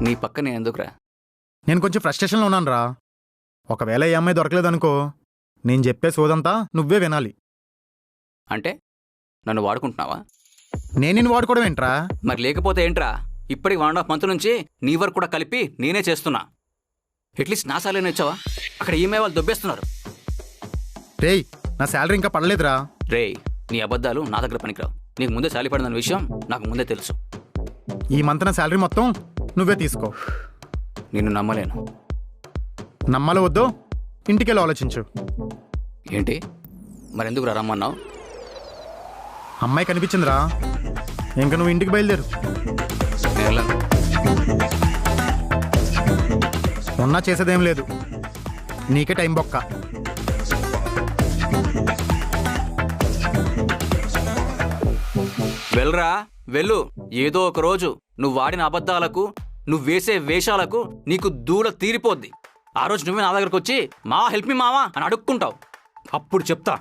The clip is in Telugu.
నీ పక్క నేను ఎందుకురా? నేను కొంచెం ఫ్రస్ట్రేషన్లో ఉన్నాను రా. ఒకవేళ ఈ అమ్మాయి దొరకలేదనుకో, నేను చెప్పే సోదంతా నువ్వే వినాలి. అంటే నన్ను వాడుకుంటున్నావా? నేను నిన్ను వాడుకోవడం ఏంట్రా? మరి లేకపోతే ఏంట్రా? ఇప్పటికి 1.5 మంత్ నుంచి నీ వర్క్ కూడా కలిపి నేనే చేస్తున్నా. అట్లీస్ట్ నా సాలరీని ఇచ్చావా? అక్కడ ఈమెయిల్ వాళ్ళు దొబ్బేస్తున్నారు. రేయ్, నా శాలరీ ఇంకా పడలేదురా. రేయ్, నీ అబద్ధాలు నా దగ్గర పనికిరావు. నీకు ముందే శాలరీ పడిందన్న విషయం నాకు ముందే తెలుసు. ఈ మంత్ నా శాలరీ మొత్తం నువ్వే తీసుకో. నిన్ను నమ్మలేను. నమ్మాలో వద్దో ఇంటికెళ్ళి ఆలోచించు. ఏంటి మరెందుకు రమ్మన్నావు? అమ్మాయి కనిపించిందిరా, ఇంకా నువ్వు ఇంటికి బయలుదేరు. నేను వెళ్ళను. ఉన్నా చేసేదేం లేదు, నీకే టైం బొక్క. వెళ్ళరా వెళ్ళు. ఏదో ఒక రోజు నువ్వు వాడిన అబద్ధాలకు, నువ్వు వేసే వేషాలకు నీకు దూడ తీరిపోద్ది. ఆ రోజు నువ్వే నా దగ్గరకు వచ్చి మా హెల్ప్ మీ మావా అని అడుక్కుంటావు. అప్పుడు చెప్తా.